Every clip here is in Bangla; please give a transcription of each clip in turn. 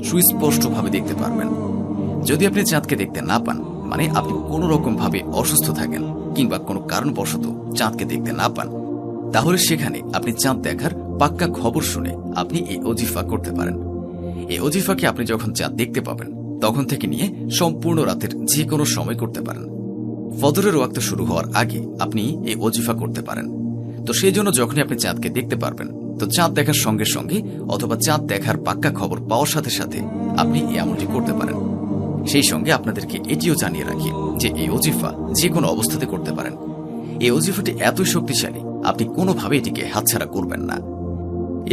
সুস্পষ্টভাবে দেখতে পারবেন। যদি আপনি চাঁদকে দেখতে না পান, মানে আপনি কোনো রকম ভাবে অসুস্থ থাকেন কিংবা কোনো কারণবশত চাঁদকে দেখতে না পান, তাহলে সেখানে আপনি চাঁদ দেখার পাক্কা খবর শুনে আপনি এই ওজিফা করতে পারেন। এই ওজিফাকে আপনি যখন চাঁদ দেখতে পাবেন তখন থেকে নিয়ে সম্পূর্ণ রাতের যে কোনো সময় করতে পারেন। ফজরের ওয়াক্ত শুরু হওয়ার আগে আপনি এই ওজিফা করতে পারেন। তো সেই জন্য যখনই আপনি চাঁদকে দেখতে পারবেন, তো চাঁদ দেখার সঙ্গে সঙ্গে অথবা চাঁদ দেখার পাক্কা খবর পাওয়ার সাথে সাথে আপনি এই আমলটি করতে পারেন। সেই সঙ্গে আপনাদেরকে এটিও জানিয়ে রাখি যে এই ওজিফা যে কোনো অবস্থাতে করতে পারেন। এই ওজিফাটি এতই শক্তিশালী, আপনি কোনোভাবে এটিকে হাতছাড়া করবেন না।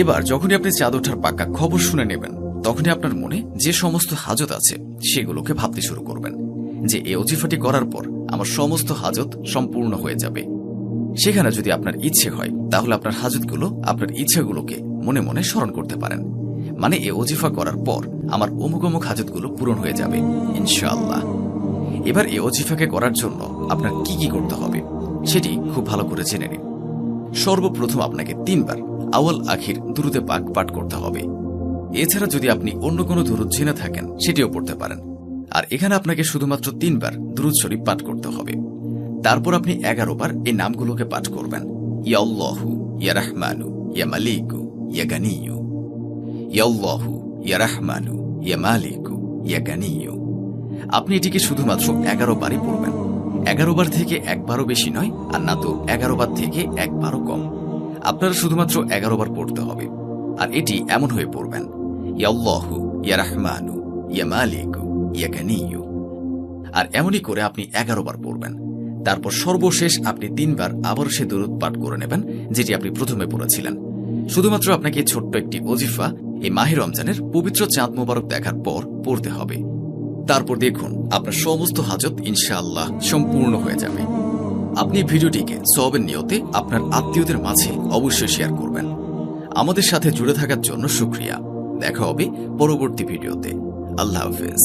এবার যখনই আপনি চাঁদ ওঠার পাক্কা খবর শুনে নেবেন, তখনই আপনার মনে যে সমস্ত হাজত আছে সেগুলোকে ভাবতে শুরু করবেন যে এই ওজিফাটি করার পর আমার সমস্ত হাজত সম্পূর্ণ হয়ে যাবে। সেখানে যদি আপনার ইচ্ছে হয় তাহলে আপনার হাজতগুলো, আপনার ইচ্ছাগুলোকে মনে মনে স্মরণ করতে পারেন। মানে এই ওজিফা করার পর আমার অমুক অমুক হাজতগুলো পূরণ হয়ে যাবে ইনশাআল্লাহ। এবার এই ওজিফাকে করার জন্য আপনার কি কি করতে হবে সেটি খুব ভালো করে জেনে নিন। সর্বপ্রথম আপনাকে 3 বার আউয়াল আখির দুরুদে পাক পাঠ করতে হবে। এছাড়া যদি আপনি অন্য কোনো দুরুদ জেনে থাকেন সেটিও পড়তে পারেন। আর এখানে আপনাকে শুধুমাত্র 3 বার দুরুদ শরীফ পাঠ করতে হবে। তারপর আপনি 11 বার এই নামগুলোকে পাঠ করবেন। ইয়া আল্লাহু, ইয়া রাহমানু, ইয়া মালিকু, ইয়া গানিয়ু। ইয়া আল্লাহু, ইয়া রাহমানু, ইয়া মালিকু, ইয়া গানিয়ু। আপনি এটিকে শুধুমাত্র 11 বারই পড়বেন। 11 বার থেকে একবারও বেশি নয়, আর না তো 11 বার থেকে একবারও কম। আপনারা শুধুমাত্র 11 বার পড়তে হবে। আর এটি এমন হয়ে পড়বেন, ইয়া আল্লাহু, ইয়া রাহমানু, ইয়া মালিকু, ইয়া গানিয়ু। আর এমনই করে আপনি 11 বার পড়বেন। তারপর সর্বশেষ আপনি 3 বার আবার সে দুরূদ পাঠ করে নেবেন যেটি আপনি প্রথমে পড়েছিলেন। শুধুমাত্র আপনাকে ছোট্ট একটি ওজিফা এই মাহে রমজানের পবিত্র চাঁদ মোবারক দেখার পর পড়তে হবে। তারপর দেখুন আপনার সমস্ত হাজত ইনশাআল্লাহ সম্পূর্ণ হয়ে যাবে। আপনি ভিডিওটিকে সওয়াবের নিয়তে আপনার আত্মীয়দের মাঝে অবশ্যই শেয়ার করবেন। আমাদের সাথে জুড়ে থাকার জন্য শুকরিয়া। দেখা হবে পরবর্তী ভিডিওতে। আল্লাহ হাফেজ।